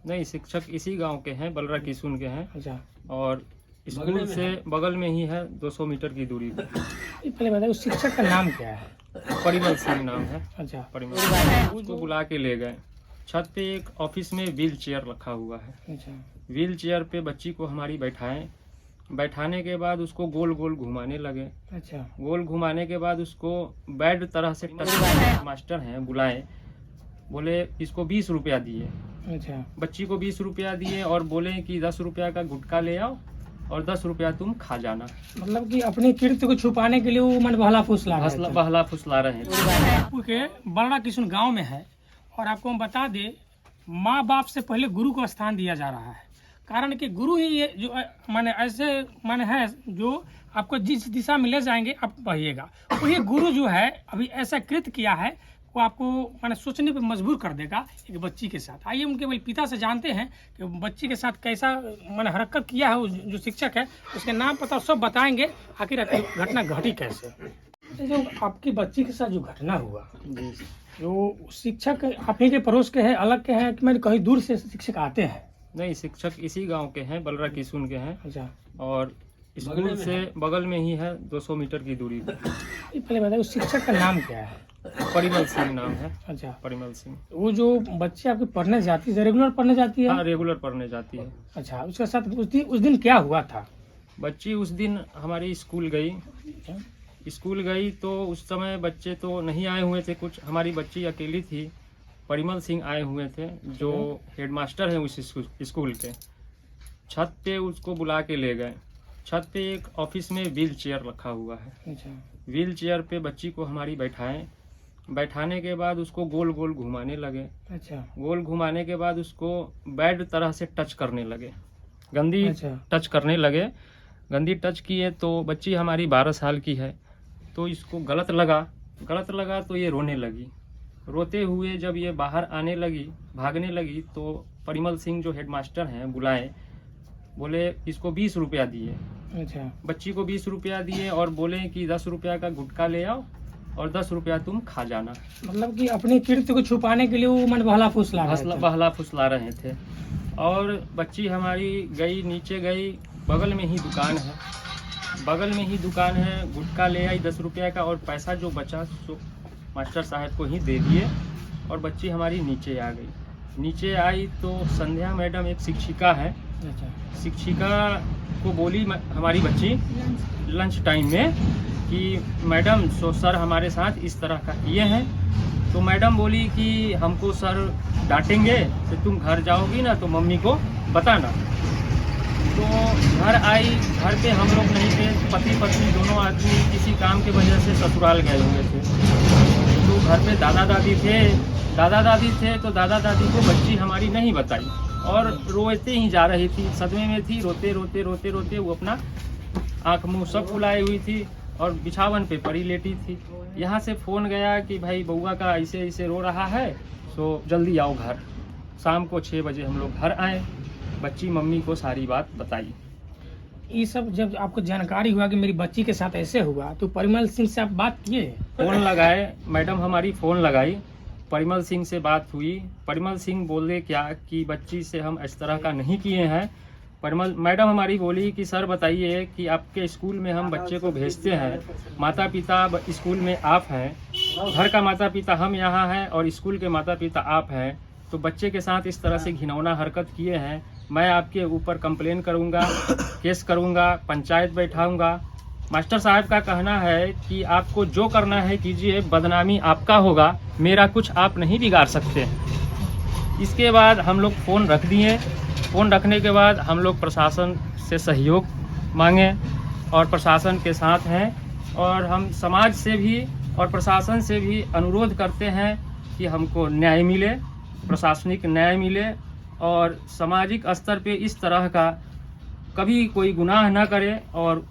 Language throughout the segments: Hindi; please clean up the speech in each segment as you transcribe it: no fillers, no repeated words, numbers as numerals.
नहीं, शिक्षक इसी गांव के हैं, बलरा किसुन के हैं। अच्छा, और स्कूल से बगल में ही है, 200 मीटर की दूरी पर। ये पहले बताइए उस शिक्षक का नाम क्या है? परिमल सिंह नाम है। अच्छा, परिमल सिंह। उसको बुला के ले गए। छत पे एक ऑफिस में व्हील चेयर रखा हुआ है। अच्छा, व्हील चेयर पे बच्ची को हमारी बैठाएं। बैठाने के बाद उसको गोल गोल घुमाने लगे। अच्छा, गोल घुमाने के बाद उसको बैड तरह से टच। मास्टर हैं, बुलाए, बोले इसको 20 रुपया दिए। अच्छा, बच्ची को 20 रुपया दिए और बोले कि 10 रुपया का गुटखा ले आओ और 10 रुपया तुम खा जाना। मतलब कि अपने कृत्य को छुपाने के लिए वो मन बहला फुसला रहे थे। बहला फुसला रहे थे। के बलरा किशुन गांव में है और आपको हम बता दें, माँ बाप से पहले गुरु को स्थान दिया जा रहा है। कारण कि गुरु ही ये जो माने ऐसे माने है जो आपको जिस दिशा में ले जाएंगे आप बढ़िएगा। वही गुरु जो है अभी ऐसा कृत्य किया है वो आपको माने सोचने पे मजबूर कर देगा एक बच्ची के साथ। आइए उनके पिता से जानते हैं कि बच्ची के साथ कैसा माने हरकत किया है। जो शिक्षक है उसके नाम पता सब बताएंगे, आखिर घटना घटी कैसे। जो आपकी बच्ची के साथ जो घटना हुआ, जो शिक्षक आप ही के पड़ोस के हैं, अलग के हैं कि मैंने कहीं दूर से शिक्षक आते हैं? नहीं, शिक्षक इसी गांव के हैं, बलरा किसुन के हैं। अच्छा, और स्कूल से बगल में ही है, 200 मीटर की दूरी पर। ये पहले बताइए उस शिक्षक का नाम क्या है? परिमल सिंह नाम है। अच्छा, परिमल सिंह। वो जो बच्ची आपकी पढ़ने जाती है, रेगुलर पढ़ने जाती है? हाँ, रेगुलर पढ़ने जाती है। अच्छा, उसके साथ उस दिन क्या हुआ था? बच्ची उस दिन हमारी स्कूल गई। स्कूल गई तो उस समय बच्चे तो नहीं आए हुए थे, कुछ हमारी बच्ची अकेली थी। परिमल सिंह आए हुए थे जो हेडमास्टर हैं उस स्कूल के। छत पे उसको बुला के ले गए। छत पे एक ऑफिस में व्हील चेयर रखा हुआ है। अच्छा, व्हील चेयर पे बच्ची को हमारी बैठाएं। बैठाने के बाद उसको गोल गोल घुमाने लगे। अच्छा, गोल घुमाने के बाद उसको बैड तरह से टच करने लगे, गंदी अच्छा, टच करने लगे। गंदी टच किए तो बच्ची हमारी 12 साल की है, तो इसको गलत लगा तो ये रोने लगी। रोते हुए जब ये बाहर आने लगी, भागने लगी, तो परिमल सिंह जो हेडमास्टर हैं बुलाए, बोले इसको 20 रुपया दिए। अच्छा, बच्ची को 20 रुपया दिए और बोले कि 10 रुपया का गुटखा ले आओ और 10 रुपया तुम खा जाना। मतलब कि अपने कृत्य को छुपाने के लिए वो मन बहला फुसला रहे थे। बहला फुसला रहे थे। और बच्ची हमारी गई, नीचे गई, बगल में ही दुकान है, गुटखा ले आई 10 रुपया का और पैसा जो बचा सो मास्टर साहब को ही दे दिए और बच्ची हमारी नीचे आ गई। नीचे आई तो संध्या मैडम एक शिक्षिका है, अच्छा, शिक्षिका को बोली हमारी बच्ची लंच टाइम में कि मैडम सो सर हमारे साथ इस तरह का किए हैं। तो मैडम बोली कि हमको सर डांटेंगे, तो तुम घर जाओगी ना तो मम्मी को बताना। तो घर आई, घर पे हम लोग नहीं थे, पति पत्नी दोनों आदमी किसी काम की वजह से ससुराल गए हुए थे। तो घर पे दादा दादी थे तो दादा दादी को बच्ची हमारी नहीं बताई और रोते ही जा रही थी, सदमे में थी। रोते वो अपना आँख मुँह सब फुलाई हुई थी और बिछावन पे पड़ी लेटी थी। यहाँ से फ़ोन गया कि भाई बउआ का ऐसे रो रहा है, सो जल्दी आओ घर। शाम को 6 बजे हम लोग घर आए, बच्ची मम्मी को सारी बात बताई। ये सब जब आपको जानकारी हुआ कि मेरी बच्ची के साथ ऐसे हुआ तो परिमल सिंह से आप बात किए? फ़ोन लगाए, मैडम हमारी फ़ोन लगाई, परिमल सिंह से बात हुई। परिमल सिंह बोले क्या कि बच्ची से हम इस तरह का नहीं किए हैं। मैडम हमारी बोली कि सर बताइए कि आपके स्कूल में हम बच्चे को भेजते हैं, माता पिता स्कूल में आप हैं, घर का माता पिता हम यहाँ हैं और स्कूल के माता पिता आप हैं, तो बच्चे के साथ इस तरह से घिनौना हरकत किए हैं, मैं आपके ऊपर कंप्लेन करूँगा, केस करूँगा, पंचायत बैठाऊँगा। मास्टर साहब का कहना है कि आपको जो करना है कीजिए, बदनामी आपका होगा, मेरा कुछ आप नहीं बिगाड़ सकते। इसके बाद हम लोग फ़ोन रख दिए। फ़ोन रखने के बाद हम लोग प्रशासन से सहयोग मांगे और प्रशासन के साथ हैं और हम समाज से भी और प्रशासन से भी अनुरोध करते हैं कि हमको न्याय मिले, प्रशासनिक न्याय मिले और सामाजिक स्तर पे इस तरह का कभी कोई गुनाह न करे और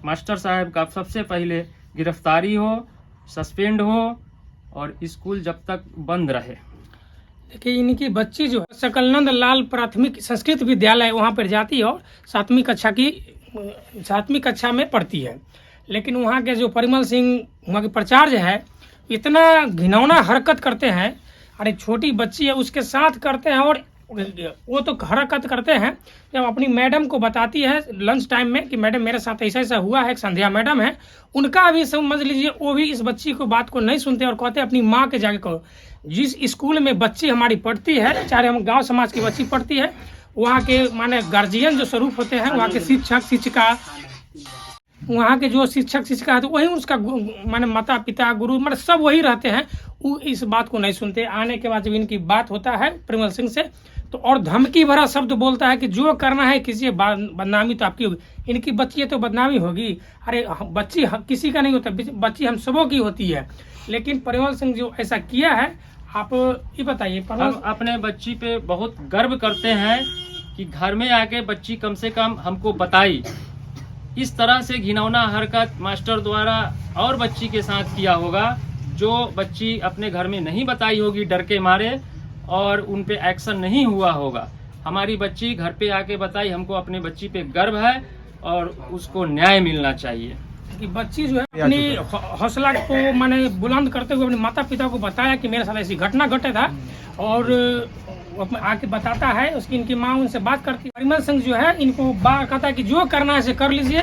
मास्टर साहब का सबसे पहले गिरफ्तारी हो, सस्पेंड हो और स्कूल जब तक बंद रहे। देखिए इनकी बच्ची जो है सकलनंद लाल प्राथमिक संस्कृत विद्यालय वहाँ पर जाती है और 7वीं कक्षा में पढ़ती है। लेकिन वहाँ के जो परिमल सिंह वहाँ के प्राचार्य है इतना घिनौना हरकत करते हैं, अरे छोटी बच्ची है उसके साथ करते हैं और वो तो हरकत करते हैं जब अपनी मैडम को बताती है लंच टाइम में कि मैडम मेरे साथ ऐसा ऐसा हुआ है। एक संध्या मैडम है, उनका भी समझ लीजिए वो भी इस बच्ची को बात को नहीं सुनते और कहते अपनी माँ के जाके कहो। जिस स्कूल में बच्ची हमारी पढ़ती है, चाहे हम गांव समाज की बच्ची पढ़ती है, वहाँ के माने गार्जियन जो स्वरूप होते हैं, वहाँ के शिक्षक शिक्षिका, वहाँ के जो शिक्षक शिक्षिका है तो वही उसका माने माता पिता गुरु माने सब वही रहते हैं। वो इस बात को नहीं सुनते। आने के बाद जब इनकी बात होता है परिमल सिंह से तो और धमकी भरा शब्द बोलता है कि जो करना है किसी बदनामी तो आपकी होगी। इनकी बच्ची है तो बदनामी होगी। अरे बच्ची किसी का नहीं होता, बच्ची हम सबों की होती है। लेकिन परिमल सिंह जो ऐसा किया है, आप ये बताइए। हम अपने बच्ची पे बहुत गर्व करते हैं कि घर में आके बच्ची कम से कम हमको बताई। इस तरह से घिनौना हरकत मास्टर द्वारा और बच्ची के साथ किया होगा, जो बच्ची अपने घर में नहीं बताई होगी डर के मारे, और उन पे एक्शन नहीं हुआ होगा। हमारी बच्ची घर पे आके बताई, हमको अपने बच्ची पे गर्व है और उसको न्याय मिलना चाहिए। कि बच्ची जो है अपनी हौसला को माने बुलंद करते हुए अपने माता पिता को बताया कि मेरे साथ ऐसी घटना घटे था, और आके बताता है। उसकी इनकी माँ उनसे बात करती है। परिमल सिंह जो है इनको कहता है कि जो करना है से कर लीजिए।